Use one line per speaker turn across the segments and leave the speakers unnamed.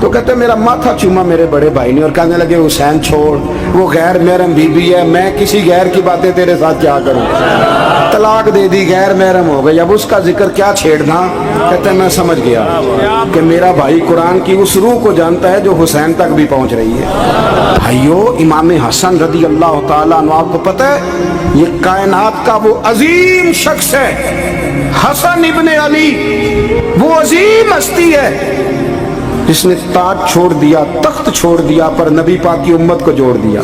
تو کہتے ہیں میرا ماتھا چوما میرے بڑے بھائی نے اور کہنے لگے حسین چھوڑ وہ غیر محرم بیوی ہے, میں کسی غیر کی باتیں تیرے ساتھ کیا کروں, طلاق دے دی, غیر محرم ہو گئی, اب اس کا ذکر کیا چھیڑنا. کہتے ہیں میں سمجھ گیا کہ میرا بھائی قرآن کی اس روح کو جانتا ہے جو حسین تک بھی پہنچ رہی ہے. بھائیو امام حسن رضی اللہ تعالیٰ عنہ آپ کو پتہ ہے یہ کائنات کا وہ عظیم شخص ہے, حسن ابن علی, وہ عظیم ہستی ہے جس نے تاج چھوڑ دیا, تخت چھوڑ دیا, پر نبی پاک کی امت کو جوڑ دیا.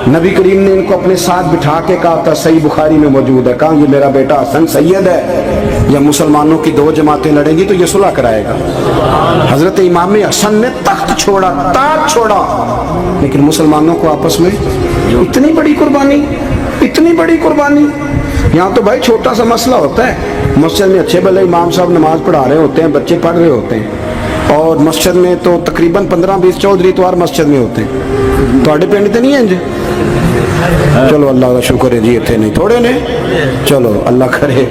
نبی کریم نے ان کو اپنے ساتھ بٹھا کے کہا تھا, صحیح بخاری میں موجود ہے, کہا یہ میرا بیٹا حسن سید ہے, یا مسلمانوں کی دو جماعتیں لڑیں گی تو یہ صلح کرائے گا. حضرت امام حسن نے تخت چھوڑا, تاج چھوڑا, لیکن مسلمانوں کو آپس میں اتنی بڑی قربانی, اتنی بڑی قربانی. یہاں تو بھائی چھوٹا سا مسئلہ ہوتا ہے, مسجد میں اچھے بھلے امام صاحب نماز پڑھا رہے ہوتے ہیں, بچے پڑھ رہے ہوتے ہیں, اور مسجد میں تو تقریباً 15-20 چودھری اتوار مسجد میں ہوتے ہیں. تو پنڈ تو نہیں ہیں جی, چلو اللہ کا شکر ہے جی, اتنے نہیں تھوڑے نے, چلو اللہ کرے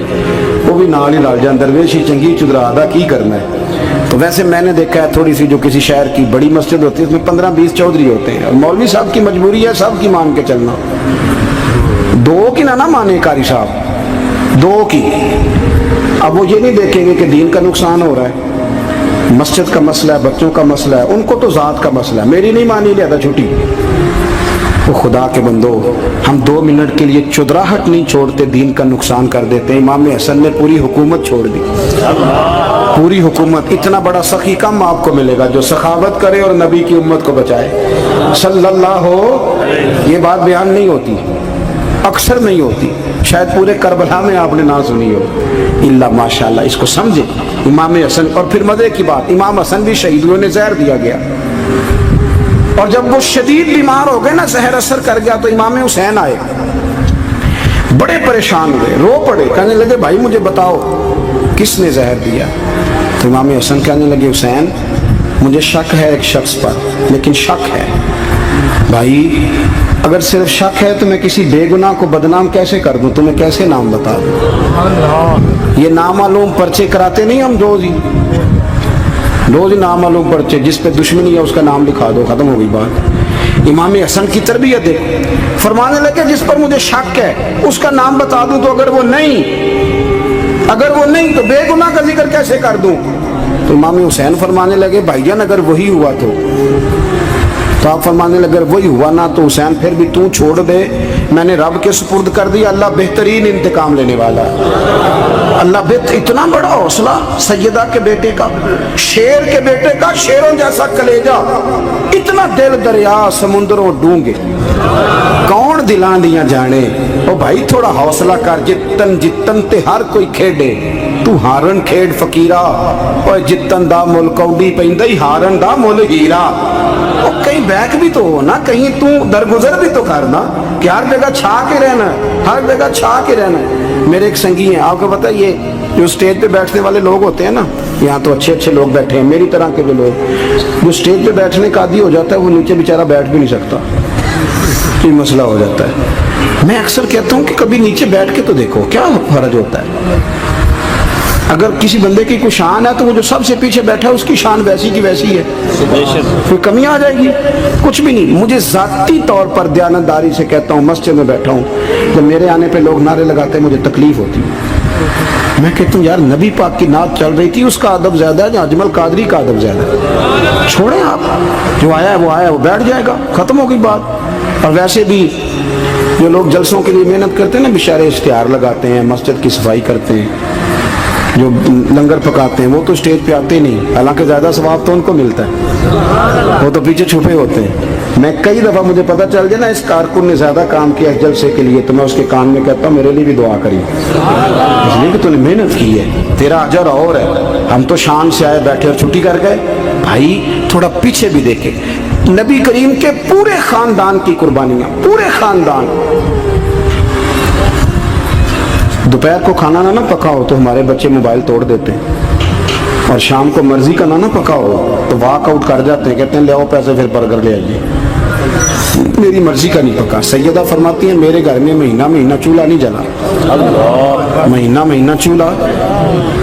وہ بھی نال ہی لال جان, درویشی چنگی چدرا ادا کی کرنا ہے. تو ویسے میں نے دیکھا ہے تھوڑی سی جو کسی شہر کی بڑی مسجد ہوتی ہے اس میں 15-20 چودھری ہوتے ہیں, اور مولوی صاحب کی مجبوری ہے سب کی مان کے چلنا, دو کی نہ مانے قاری صاحب, دو کی. اب وہ یہ نہیں دیکھیں گے کہ دین کا نقصان ہو رہا ہے, مسجد کا مسئلہ ہے, بچوں کا مسئلہ ہے, ان کو تو ذات کا مسئلہ ہے, میری نہیں مانی لیا تھا چھٹی. وہ خدا کے بندو, ہم 2 منٹ کے لیے چدراہٹ نہیں چھوڑتے, دین کا نقصان کر دیتے ہیں. امام حسن نے پوری حکومت چھوڑ دی, پوری حکومت. اتنا بڑا سخی کم آپ کو ملے گا جو سخاوت کرے اور نبی کی امت کو بچائے صلی اللہ ہو. یہ بات بیان نہیں ہوتی, اکثر نہیں ہوتی, شاید پورے کربلا میں آپ نے نہ سنی ہو, اللہ ماشاءاللہ. اس کو سمجھے امام حسن. اور پھر مزے کی بات, امام حسن بھی شہید ہوئے, انہیں زہر دیا گیا, اور جب وہ شدید بیمار ہو گئے نا, زہر اثر کر گیا, تو امام حسین آئے, بڑے پریشان ہوئے, رو پڑے, کہنے لگے بھائی مجھے بتاؤ کس نے زہر دیا. تو امام حسن کہنے لگے حسین مجھے شک ہے ایک شخص پر, لیکن شک ہے بھائی, اگر صرف شک ہے تو میں کسی بے گناہ کو بدنام کیسے کر دوں, تمہیں کیسے نام بتا دوں. یہ نامعلوم پرچے کراتے نہیں ہم روز ہی, روز ہی نامعلوم پرچے, جس پہ دشمنی ہے اس کا نام لکھا دو, ختم ہو گئی بات. امام حسن کی تربیت ہے, فرمانے لگے جس پر مجھے شک ہے اس کا نام بتا دوں, تو اگر وہ نہیں تو بے گناہ کا ذکر کیسے کر دوں. تو امام حسین فرمانے لگے بھائی جان اگر وہی ہوا تو آپ فرمانے لگے اگر وہی ہوا نا تو حسین پھر بھی تو چھوڑ دے, میں نے رب کے سپرد کر دیا, اللہ بہترین انتقام لینے والا ہے. اللہ اتنا بڑا حوصلہ سیدہ کے بیٹے کا, شیر کے بیٹے کا, شیروں جیسا کلیجہ, اتنا دل دریا سمندروں ڈونگے, کون دلان دیاں جانے. او بھائی تھوڑا حوصلہ کر, جتن تے ہر کوئی کھیڈے, تو ہارن کھیڈ فقیرہ, اور جتن دا مل کوڈی پیندی, ہارن دا مل ہیرا. اور کہیں بیک بھی تو ہو نا, کہیں تو درگزر بھی تو کرنا, کہ ہر جگہ چھا کے رہنا, ہر جگہ چھا کے رہنا. میرے ایک سنگی ہیں, آپ کو پتہ ہے یہ جو اسٹیج پہ بیٹھنے والے لوگ ہوتے ہیں نا, یہاں تو اچھے اچھے لوگ بیٹھے ہیں, میری طرح کے جو لوگ, جو اسٹیج پہ بیٹھنے کا عادی ہو جاتا ہے وہ نیچے بیچارہ بیٹھ بھی نہیں سکتا, یہ مسئلہ ہو جاتا ہے. میں اکثر کہتا ہوں کہ کبھی نیچے بیٹھ کے تو دیکھو کیا فرض ہوتا ہے. اگر کسی بندے کی کوئی شان ہے تو وہ جو سب سے پیچھے بیٹھا ہے اس کی شان ویسی کی ویسی ہے, کوئی کمی آ جائے گی؟ کچھ بھی نہیں. مجھے ذاتی طور پر دیانتداری سے کہتا ہوں, مسجد میں بیٹھا ہوں, جب میرے آنے پہ لوگ نعرے لگاتے ہیں مجھے تکلیف ہوتی ہے. میں کہتا ہوں یار نبی پاک کی نعت چل رہی تھی, اس کا ادب زیادہ ہے یا اجمل قادری کا ادب زیادہ ہے؟ چھوڑیں آپ, جو آیا ہے وہ بیٹھ جائے گا, ختم ہو گئی بات. اور ویسے بھی جو لوگ جلسوں کے لیے محنت کرتے ہیں نا, بیچارے اشتہار لگاتے ہیں, مسجد کی صفائی کرتے ہیں, جو لنگر پکاتے ہیں, وہ تو اسٹیج پہ آتے نہیں, حالانکہ زیادہ ثواب تو ان کو ملتا ہے, وہ تو پیچھے چھپے ہوتے ہیں. میں کئی دفعہ مجھے پتہ چل جائے نا اس کارکن نے زیادہ کام کیا اس جلسے کے لیے, تو میں اس کے کان میں کہتا ہوں میرے لیے بھی دعا کری, اس لیے کہ تو نے محنت کی ہے, تیرا اجر اور ہے. ہم تو شان سے آئے, بیٹھے اور چھٹی کر گئے. بھائی تھوڑا پیچھے بھی دیکھیں, نبی کریم کے پورے خاندان کی قربانیاں, پورے خاندان. دوپہر کو کھانا نہ پکا ہو تو ہمارے بچے موبائل توڑ دیتے ہیں, اور شام کو مرضی کا نہ پکا ہو تو واک آؤٹ کر جاتے ہیں, کہتے ہیں لے آؤ پیسے پھر برگر لے آئیے, میری مرضی کا نہیں پکا. سیدہ فرماتی ہیں میرے گھر میں مہینہ چولہا نہیں جلا, مہینہ چولہا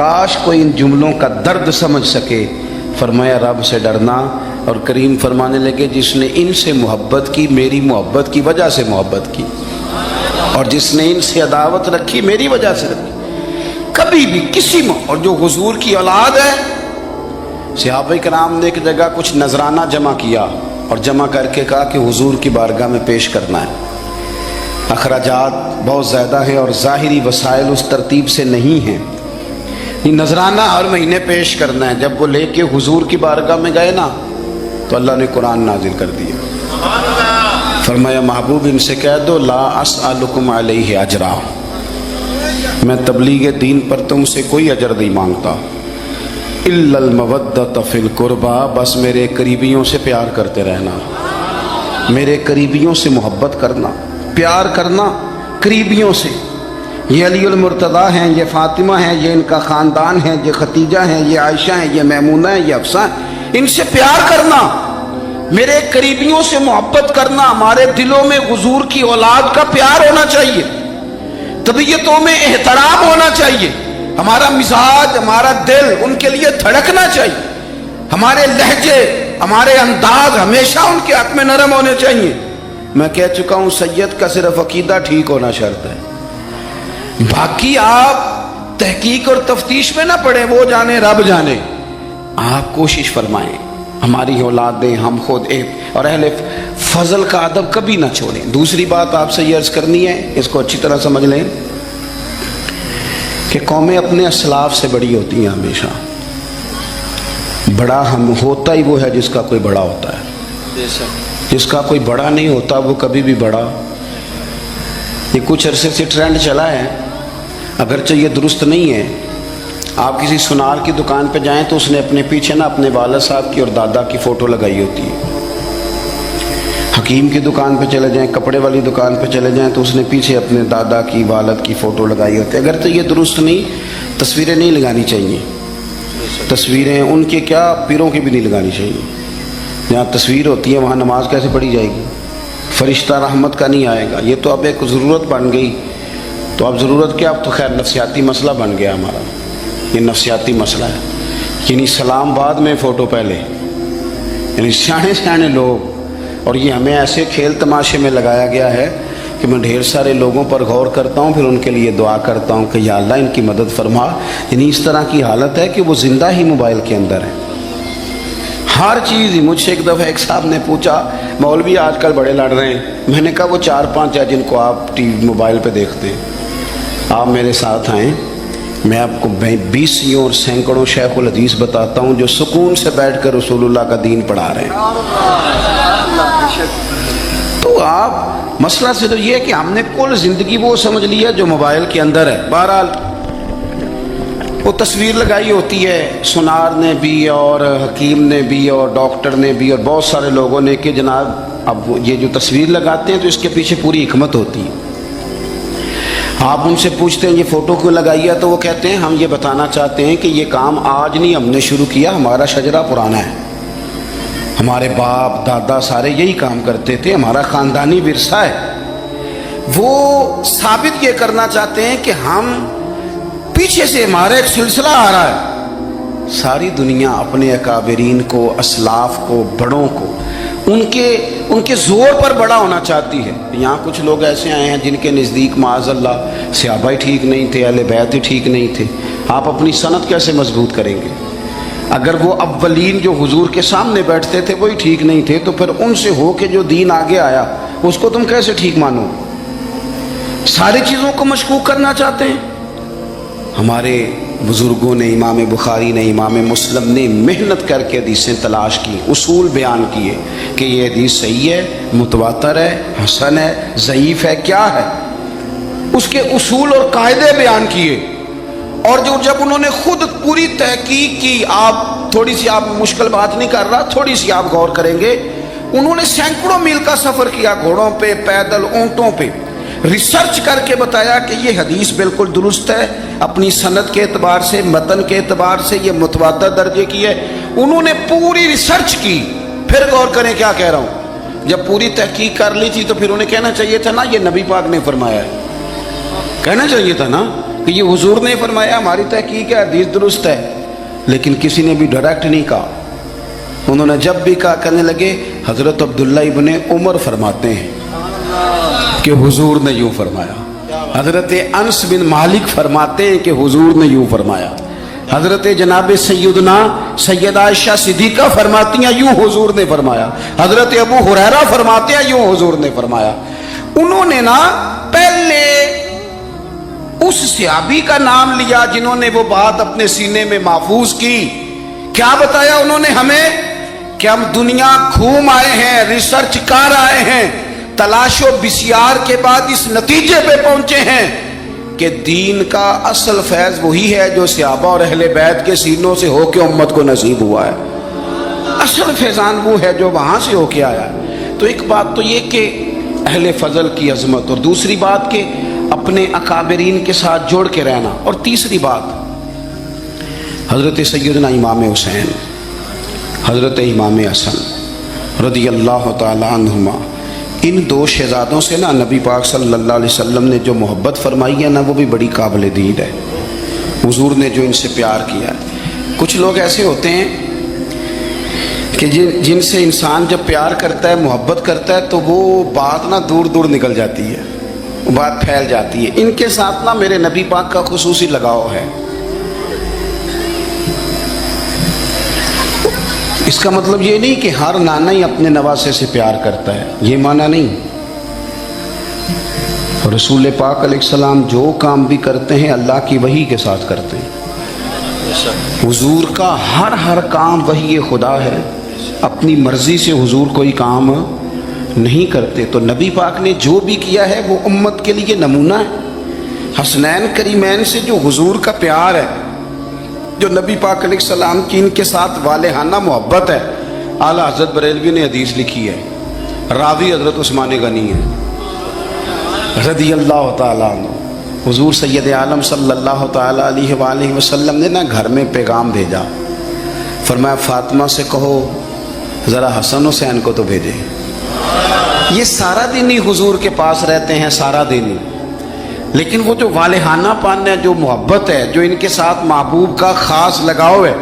کاش کوئی ان جملوں کا درد سمجھ سکے. فرمایا رب سے ڈرنا. اور کریم فرمانے لگے جس نے ان سے محبت کی میری محبت کی وجہ سے محبت کی, اور جس نے ان سے عداوت رکھی میری وجہ سے رکھی. کبھی بھی کسی میں, اور جو حضور کی اولاد ہے, صحابہ کرام نے ایک جگہ کچھ نذرانہ جمع کیا اور جمع کر کے کہا کہ حضور کی بارگاہ میں پیش کرنا ہے. اخراجات بہت زیادہ ہیں اور ظاہری وسائل اس ترتیب سے نہیں ہیں. یہ نذرانہ ہر مہینے پیش کرنا ہے. جب وہ لے کے حضور کی بارگاہ میں گئے نا تو اللہ نے قرآن نازل کر دیا. فرمایا محبوب ان سے کہہ دو لا اسألکم علیہ اجرا, میں تبلیغ دین پر تم سے کوئی اجر نہیں مانگتا. الا المودۃ فی القربى, بس میرے قریبیوں سے پیار کرتے رہنا, میرے قریبیوں سے محبت کرنا, پیار کرنا قریبیوں سے. یہ علی المرتضیٰ ہیں, یہ فاطمہ ہیں, یہ ان کا خاندان ہے, یہ ختیجہ ہیں, یہ عائشہ ہیں, یہ میمونہ ہیں, یہ حفصہ ہیں, ان سے پیار کرنا, میرے قریبیوں سے محبت کرنا. ہمارے دلوں میں حضور کی اولاد کا پیار ہونا چاہیے, طبیعتوں میں احترام ہونا چاہیے, ہمارا مزاج ہمارا دل ان کے لیے دھڑکنا چاہیے, ہمارے لہجے ہمارے انداز ہمیشہ ان کے حق میں نرم ہونے چاہیے. میں کہہ چکا ہوں سید کا صرف عقیدہ ٹھیک ہونا شرط ہے, باقی آپ تحقیق اور تفتیش میں نہ پڑیں, وہ جانے رب جانے. آپ کوشش فرمائیں ہماری اولادیں, ہم خود, اور اہل فضل کا ادب کبھی نہ چھوڑیں. دوسری بات آپ سے یہ عرض کرنی ہے, اس کو اچھی طرح سمجھ لیں کہ قومیں اپنے اسلاف سے بڑی ہوتی ہیں ہمیشہ. بڑا ہم ہوتا ہی وہ ہے جس کا کوئی بڑا ہوتا ہے, جس کا کوئی بڑا نہیں ہوتا وہ کبھی بھی بڑا. یہ کچھ عرصے سے ٹرینڈ چلا ہے, اگرچہ یہ درست نہیں ہے. آپ کسی سنار کی دکان پہ جائیں تو اس نے اپنے پیچھے نا اپنے والد صاحب کی اور دادا کی فوٹو لگائی ہوتی ہے. حکیم کی دکان پہ چلے جائیں, کپڑے والی دکان پہ چلے جائیں تو اس نے پیچھے اپنے دادا کی والد کی فوٹو لگائی ہوتی ہے. اگرچہ یہ درست نہیں, تصویریں نہیں لگانی چاہیے. تصویریں ان کے کیا, پیروں کی بھی نہیں لگانی چاہیے. جہاں تصویر ہوتی ہے وہاں نماز کیسے پڑھی جائے گی؟ فرشتہ رحمت کا نہیں آئے گا. یہ تو اب ایک ضرورت بن گئی. تو اب ضرورت کیا, اب تو خیر نفسیاتی مسئلہ بن گیا ہمارا. یہ نفسیاتی مسئلہ ہے, یعنی سلام بعد میں فوٹو پہلے, یعنی سیانے سیانے لوگ. اور یہ ہمیں ایسے کھیل تماشے میں لگایا گیا ہے کہ میں ڈھیر سارے لوگوں پر غور کرتا ہوں, پھر ان کے لیے دعا کرتا ہوں کہ یا اللہ ان کی مدد فرما. یعنی اس طرح کی حالت ہے کہ وہ زندہ ہی موبائل کے اندر ہے, ہر چیز ہی. مجھ سے ایک دفعہ ایک صاحب نے پوچھا مولوی آج کل بڑے لڑ رہے ہیں. میں نے کہا وہ 4-5 ہے جن کو آپ ٹی وی موبائل پہ دیکھتے ہیں, آپ میرے ساتھ آئیں, میں آپ کو 20 اور سینکڑوں شیخ الحدیث بتاتا ہوں جو سکون سے بیٹھ کر رسول اللہ کا دین پڑھا رہے ہیں. تو آپ مسئلہ سے تو یہ ہے کہ ہم نے کل زندگی وہ سمجھ لیا جو موبائل کے اندر ہے. بہرحال وہ تصویر لگائی ہوتی ہے سنار نے بھی اور حکیم نے بھی اور ڈاکٹر نے بھی اور بہت سارے لوگوں نے کہ جناب اب یہ جو تصویر لگاتے ہیں تو اس کے پیچھے پوری حکمت ہوتی ہے. آپ ان سے پوچھتے ہیں یہ فوٹو کیوں لگائی ہے, تو وہ کہتے ہیں ہم یہ بتانا چاہتے ہیں کہ یہ کام آج نہیں ہم نے شروع کیا, ہمارا شجرہ پرانا ہے, ہمارے باپ دادا سارے یہی کام کرتے تھے, ہمارا خاندانی ورثہ ہے. وہ ثابت یہ کرنا چاہتے ہیں کہ ہم پیچھے سے ہمارا ایک سلسلہ آ رہا ہے. ساری دنیا اپنے اکابرین کو, اسلاف کو, بڑوں کو ان کے زور پر بڑا ہونا چاہتی ہے. یہاں کچھ لوگ ایسے آئے ہیں جن کے نزدیک معاذ اللہ صحابہ ہی ٹھیک نہیں تھے, اہل بیت ہی ٹھیک نہیں تھے. آپ اپنی سند کیسے مضبوط کریں گے؟ اگر وہ اولین جو حضور کے سامنے بیٹھتے تھے وہی ٹھیک نہیں تھے تو پھر ان سے ہو کے جو دین آگے آیا اس کو تم کیسے ٹھیک مانو؟ ساری چیزوں کو مشکوک کرنا چاہتے ہیں. ہمارے بزرگوں نے, امام بخاری نے, امام مسلم نے محنت کر کے حدیثیں تلاش کی, اصول بیان کیے کہ یہ حدیث صحیح ہے, متواتر ہے, حسن ہے, ضعیف ہے, کیا ہے, اس کے اصول اور قاعدے بیان کیے. اور جب انہوں نے خود پوری تحقیق کی, آپ تھوڑی سی, آپ مشکل بات نہیں کر رہا, تھوڑی سی آپ غور کریں گے, انہوں نے سینکڑوں میل کا سفر کیا, گھوڑوں پہ, پیدل, اونٹوں پہ, ریسرچ کر کے بتایا کہ یہ حدیث بالکل درست ہے, اپنی سند کے اعتبار سے, متن کے اعتبار سے یہ متواتر درجے کی ہے. انہوں نے پوری ریسرچ کی. پھر غور کریں کیا کہہ رہا ہوں, جب پوری تحقیق کر لی تھی تو پھر انہیں کہنا چاہیے تھا نا یہ نبی پاک نے فرمایا ہے, کہنا چاہیے تھا نا کہ یہ حضور نے فرمایا، ہماری تحقیق ہے، حدیث درست ہے، لیکن کسی نے بھی ڈائریکٹ نہیں کہا۔ انہوں نے جب بھی کہا کہنے لگے حضرت عبداللہ ابن عمر فرماتے ہیں کہ حضور نے یوں فرمایا، حضرت انس بن مالک فرماتے ہیں کہ حضور نے یوں فرمایا، حضرت جناب سیدہ عائشہ صدیقہ فرماتی ہیں یوں حضور نے فرمایا، حضرت ابو ہریرہ فرماتے ہیں یوں حضور نے فرمایا۔ انہوں نے نا پہلے اس صحابی کا نام لیا جنہوں نے وہ بات اپنے سینے میں محفوظ کی۔ کیا بتایا انہوں نے ہمیں کہ ہم دنیا گھوم آئے ہیں، ریسرچ کر آئے ہیں، تلاش و بسیار کے بعد اس نتیجے پہ پہنچے ہیں کہ دین کا اصل فیض وہی ہے جو صحابہ اور اہل بیت کے سینوں سے ہو کے امت کو نصیب ہوا ہے۔ اصل فیضان وہ ہے جو وہاں سے ہو کے آیا ہے۔ تو ایک بات تو یہ کہ اہل فضل کی عظمت، اور دوسری بات کہ اپنے اکابرین کے ساتھ جوڑ کے رہنا، اور تیسری بات حضرت سیدنا امام حسین، حضرت امام حسن رضی اللہ تعالی عنہما، ان دو شہزادوں سے نا نبی پاک صلی اللہ علیہ وسلم نے جو محبت فرمائی ہے نا وہ بھی بڑی قابل دید ہے۔ حضور نے جو ان سے پیار کیا ہے، کچھ لوگ ایسے ہوتے ہیں کہ جن سے انسان جب پیار کرتا ہے، محبت کرتا ہے، تو وہ بات نا دور دور نکل جاتی ہے، وہ بات پھیل جاتی ہے۔ ان کے ساتھ نا میرے نبی پاک کا خصوصی لگاؤ ہے۔ اس کا مطلب یہ نہیں کہ ہر نانا ہی اپنے نواسے سے پیار کرتا ہے، یہ معنی نہیں۔ رسول پاک علیہ السلام جو کام بھی کرتے ہیں اللہ کی وحی کے ساتھ کرتے ہیں۔ حضور کا ہر کام وحی خدا ہے، اپنی مرضی سے حضور کوئی کام نہیں کرتے۔ تو نبی پاک نے جو بھی کیا ہے وہ امت کے لیے نمونہ ہے۔ حسنین کریمین سے جو حضور کا پیار ہے، جو نبی پاک علیہ السلام کی ان کے ساتھ والہانہ محبت ہے، اعلیٰ حضرت بریلوی نے حدیث لکھی ہے، راوی حضرت عثمان غنی ہے رضی اللہ تعالیٰ عنہ۔ حضور سید عالم صلی اللہ تعالیٰ علیہ وآلہ وسلم نے نا گھر میں پیغام بھیجا، فرمایا فاطمہ سے کہو ذرا حسن حسین کو تو بھیجے۔ یہ سارا دن ہی حضور کے پاس رہتے ہیں، سارا دن ہی، لیکن وہ جو والہانہ پن ہے، جو محبت ہے، جو ان کے ساتھ محبوب کا خاص لگاؤ ہے،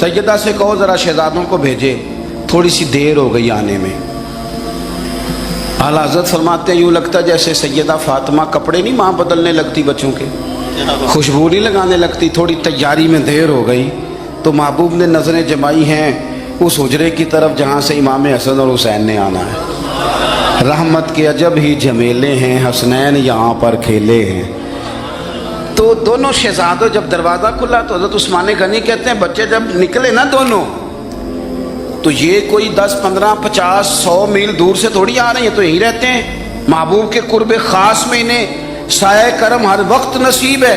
سیدہ سے کہو ذرا شہزادوں کو بھیجے، تھوڑی سی دیر ہو گئی آنے میں۔ اعلیٰ حضرت فرماتے ہیں یوں لگتا جیسے سیدہ فاطمہ کپڑے نہیں ماں بدلنے لگتی بچوں کے، خوشبو نہیں لگانے لگتی، تھوڑی تیاری میں دیر ہو گئی تو محبوب نے نظریں جمائی ہیں اس حجرے کی طرف جہاں سے امام حسن اور حسین نے آنا ہے۔ رحمت کے عجب ہی جھمیلے ہیں، حسنین یہاں پر کھیلے ہیں۔ تو دونوں شہزادوں جب دروازہ کھلا تو حضرت عثمان غنی کہتے ہیں بچے جب نکلے نا دونوں، تو یہ کوئی 10 15 50 100 میل دور سے تھوڑی آ رہے ہیں، تو یہیں رہتے ہیں۔ محبوب کے قرب خاص میں انہیں سایہ کرم ہر وقت نصیب ہے،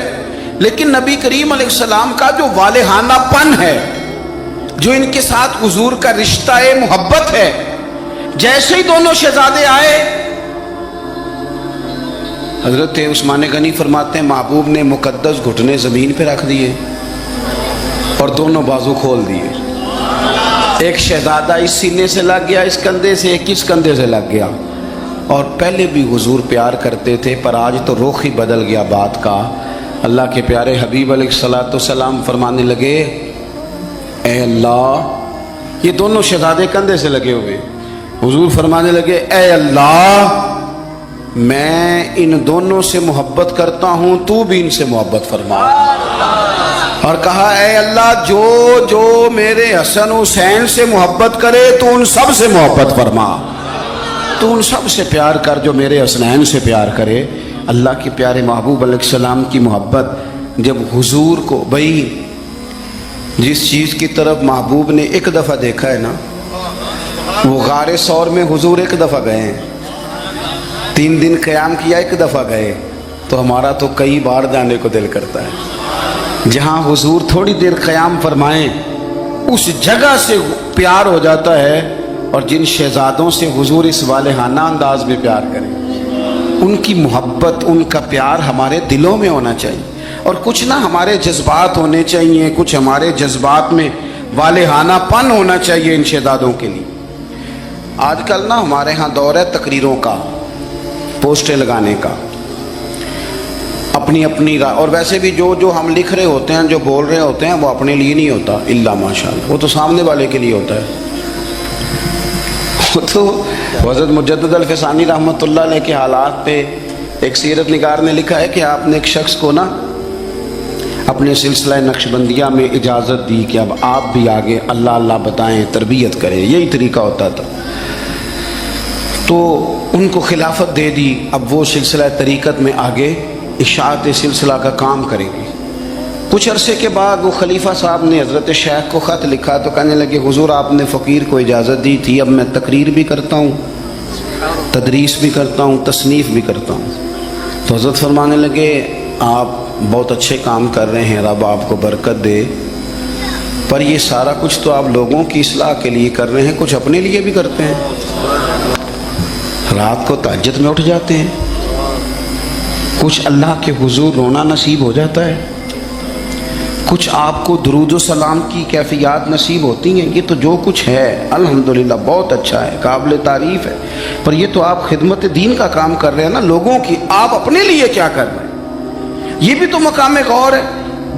لیکن نبی کریم علیہ السلام کا جو والہانہ پن ہے، جو ان کے ساتھ حضور کا رشتہ محبت ہے، جیسے ہی دونوں شہزادے آئے، حضرت عثمان غنی فرماتے ہیں محبوب نے مقدس گھٹنے زمین پہ رکھ دیے اور دونوں بازو کھول دیے۔ ایک شہزادہ اس سینے سے لگ گیا اس کندھے سے، ایک اس کندھے سے لگ گیا، اور پہلے بھی حضور پیار کرتے تھے پر آج تو رخ ہی بدل گیا بات کا۔ اللہ کے پیارے حبیب علیہ الصلوۃ والسلام فرمانے لگے اے اللہ، یہ دونوں شہزادے کندھے سے لگے ہوئے، حضور فرمانے لگے اے اللہ میں ان دونوں سے محبت کرتا ہوں، تو بھی ان سے محبت فرما۔ اور کہا اے اللہ جو جو میرے حسن حسین سے محبت کرے تو ان سب سے محبت فرما، تو ان سب سے پیار کر جو میرے حسنین سے پیار کرے۔ اللہ کے پیارے محبوب علیہ السلام کی محبت جب حضور کو، بھائی جس چیز کی طرف محبوب نے ایک دفعہ دیکھا ہے نا، وہ غار ثور میں حضور ایک دفعہ گئے ہیں، 3 دن قیام کیا ایک دفعہ گئے، تو ہمارا تو کئی بار جانے کو دل کرتا ہے۔ جہاں حضور تھوڑی دیر قیام فرمائیں اس جگہ سے پیار ہو جاتا ہے، اور جن شہزادوں سے حضور اس والہانہ انداز میں پیار کریں، ان کی محبت، ان کا پیار ہمارے دلوں میں ہونا چاہیے، اور کچھ نہ ہمارے جذبات ہونے چاہیے، کچھ ہمارے جذبات میں والہانہ پن ہونا چاہیے ان شہزادوں کے لیے۔ آج کل نا ہمارے ہاں دور ہے تقریروں کا، پوسٹیں لگانے کا، اپنی اپنی رائے. اور ویسے بھی جو ہم لکھ رہے ہوتے ہیں، جو بول رہے ہوتے ہیں، وہ اپنے لیے نہیں ہوتا الا ماشاء اللہ، وہ تو سامنے والے کے لیے ہوتا ہے. تو حضرت مجدد الفسانی رحمۃ اللہ علیہ کے حالات پہ ایک سیرت نگار نے لکھا ہے کہ آپ نے ایک شخص کو نا اپنے سلسلہ نقشبندیہ میں اجازت دی کہ اب آپ بھی آگے اللہ اللہ بتائیں، تربیت کریں، یہی طریقہ ہوتا تھا. تو ان کو خلافت دے دی، اب وہ سلسلہ طریقت میں آگے اشاعت سلسلہ کا کام کریں گے. کچھ عرصے کے بعد وہ خلیفہ صاحب نے حضرت شیخ کو خط لکھا تو کہنے لگے حضور آپ نے فقیر کو اجازت دی تھی، اب میں تقریر بھی کرتا ہوں، تدریس بھی کرتا ہوں، تصنیف بھی کرتا ہوں. تو حضرت فرمانے لگے آپ بہت اچھے کام کر رہے ہیں، رب آپ کو برکت دے، پر یہ سارا کچھ تو آپ لوگوں کی اصلاح کے لیے کر رہے ہیں، کچھ اپنے لیے بھی کرتے ہیں. رات کو تہجد میں اٹھ جاتے ہیں، کچھ اللہ کے حضور رونا نصیب ہو جاتا ہے، کچھ آپ کو درود و سلام کی کیفیات نصیب ہوتی ہیں. یہ تو جو کچھ ہے الحمدللہ بہت اچھا ہے، قابل تعریف ہے، پر یہ تو آپ خدمت دین کا کام کر رہے ہیں نا لوگوں کی، آپ اپنے لیے کیا کر رہے ہیں؟ یہ بھی تو مقام غور ہے.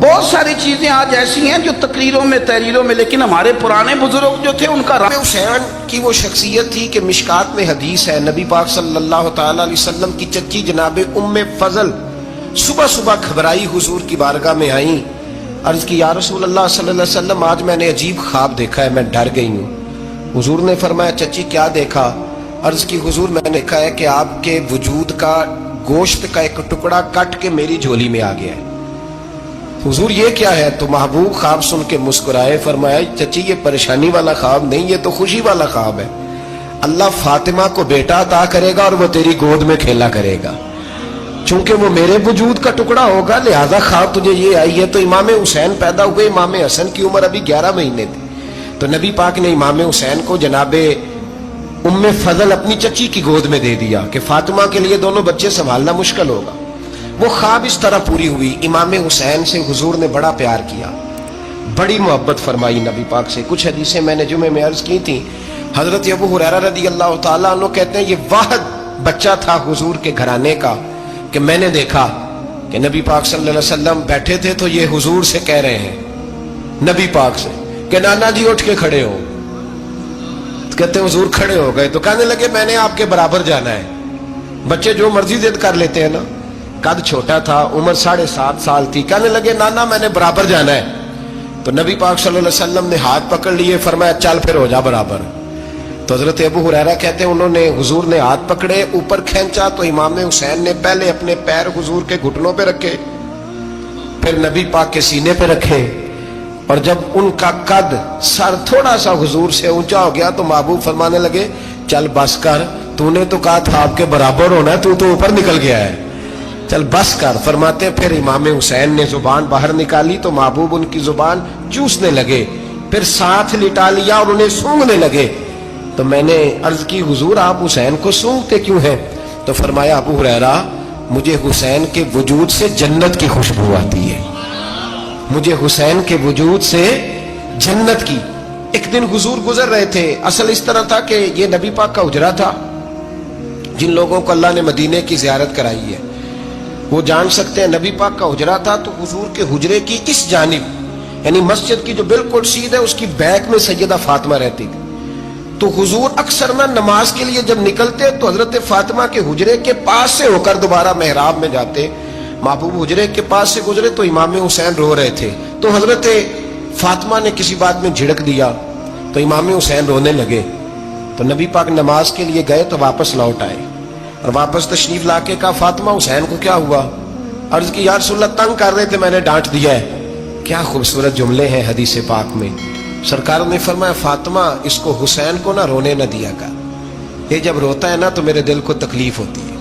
بہت ساری چیزیں آج ایسی ہیں جو تقریروں میں تحریروں میں، لیکن ہمارے پرانے بزرگ جو تھے ان کا
حسین کی وہ شخصیت تھی کہ مشکات میں حدیث ہے، نبی پاک صلی اللہ تعالی علیہ وسلم کی چچی جناب ام فضل صبح صبح گھبرائی حضور کی بارگاہ میں آئیں، عرض کی یا رسول اللہ صلی اللہ علیہ وسلم آج میں نے عجیب خواب دیکھا ہے، میں ڈر گئی ہوں. حضور نے فرمایا چچی کیا دیکھا؟ عرض کی حضور میں نے دیکھا ہے کہ آپ کے وجود کا گوشت کا ایک ٹکڑا کٹ کے میری جھولی میں آ گیا ہے. حضور یہ کیا ہے؟ تو محبوب خواب سن کے مسکرائے، فرمایا چچی یہ پریشانی والا خواب نہیں، یہ تو خوشی والا خواب ہے. اللہ فاطمہ کو بیٹا عطا کرے گا اور وہ تیری گود میں کھیلا کرے گا، چونکہ وہ میرے وجود کا ٹکڑا ہوگا لہذا خواب تجھے یہ آئی ہے. تو امام حسین پیدا ہوئے، امام حسن کی عمر ابھی 11 مہینے تھی، تو نبی پاک نے امام حسین کو جناب ام فضل اپنی چچی کی گود میں دے دیا کہ فاطمہ کے لیے دونوں بچے سنبھالنا مشکل ہوگا. وہ خواب اس طرح پوری ہوئی. امام حسین سے حضور نے بڑا پیار کیا، بڑی محبت فرمائی نبی پاک سے. کچھ حدیثیں میں نے جمعے میں عرض کی تھیں. حضرت ابو ہریرہ رضی اللہ تعالیٰ عنہ کہتے ہیں یہ واحد بچہ تھا حضور کے گھرانے کا کہ میں نے دیکھا کہ نبی پاک صلی اللہ علیہ وسلم بیٹھے تھے تو یہ حضور سے کہہ رہے ہیں، نبی پاک سے کہ نانا جی اٹھ کے کھڑے ہو. کہتے ہیں حضور کھڑے ہو گئے تو کہنے لگے میں نے آپ کے برابر جانا ہے. بچے جو مرضی ضد کر لیتے ہیں نا. قد چھوٹا تھا، عمر 7.5 سال تھی. کہنے لگے نانا میں نے برابر جانا ہے. تو نبی پاک صلی اللہ علیہ وسلم نے ہاتھ پکڑ لیے، فرمایا چل پھر ہو جا برابر. تو حضرت ابو ہریرہ کہتے ہیں انہوں نے حضور نے ہاتھ پکڑے، اوپر کھینچا تو امام حسین نے پہلے اپنے پیر حضور کے گھٹنوں پہ رکھے، پھر نبی پاک کے سینے پہ رکھے، اور جب ان کا قد سر تھوڑا سا حضور سے اونچا ہو گیا تو محبوب فرمانے لگے چل بس کر، تو نے تو کہا تھا آپ کے برابر ہونا ہے، تو اوپر نکل گیا ہے، چل بس کر. فرماتے پھر امام حسین نے زبان باہر نکالی تو محبوب ان کی زبان چوسنے لگے، پھر ساتھ لٹا لیا اور انہیں سونگھنے لگے. تو میں نے عرض کی حضور آپ حسین کو سونگتے کیوں ہیں؟ تو فرمایا ابو ہریرہ مجھے حسین کے وجود سے جنت کی خوشبو آتی ہے، مجھے حسین کے وجود سے جنت کی. ایک دن حضور گزر رہے تھے. اصل اس طرح تھا کہ یہ نبی پاک کا حجرہ تھا. جن لوگوں کو اللہ نے مدینے کی زیارت کرائی ہے وہ جان سکتے ہیں نبی پاک کا حجرہ تھا. تو حضور کے حجرے کی اس جانب یعنی مسجد کی جو بالکل سیدھ ہے اس کی بیک میں سیدہ فاطمہ رہتی تھی. تو حضور اکثر نہ نماز کے لیے جب نکلتے تو حضرت فاطمہ کے حجرے کے پاس سے ہو کر دوبارہ محراب میں جاتے. محبوب حجرے کے پاس سے گزرے تو امام حسین رو رہے تھے. تو حضرت فاطمہ نے کسی بات میں جھڑک دیا تو امام حسین رونے لگے. تو نبی پاک نماز کے لیے گئے تو واپس لوٹ آئے اور واپس تشریف لا کے کہا فاطمہ حسین کو کیا ہوا؟ عرض کی یا رسول اللہ تنگ کر رہے تھے میں نے ڈانٹ دیا ہے. کیا خوبصورت جملے ہیں حدیث پاک میں. سرکار نے فرمایا فاطمہ اس کو حسین کو نہ رونے نہ دیا کر، یہ جب روتا ہے نا تو میرے دل کو تکلیف ہوتی ہے.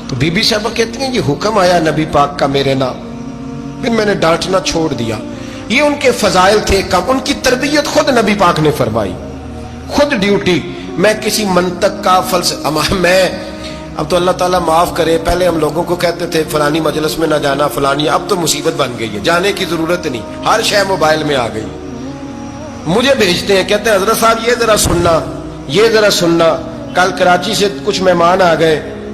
تو بی بی صاحبہ کہتی ہیں یہ حکم آیا نبی پاک کا میرے نام، پھر میں نے ڈانٹنا چھوڑ دیا. یہ ان کے فضائل تھے کم. ان کی تربیت خود نبی پاک نے فرمائی، خود ڈیوٹی. میں کسی منطق کا میں اب تو اللہ تعالیٰ معاف کرے، پہلے ہم لوگوں کو کہتے تھے فلانی مجلس میں نہ جانا فلانی، اب تو مصیبت بن گئی ہے، جانے کی ضرورت نہیں، ہر شے موبائل میں آ گئی. مجھے بھیجتے ہیں کہتے ہیں حضرت صاحب یہ ذرا سننا، یہ ذرا سننا. کل کراچی سے کچھ مہمان آ گئے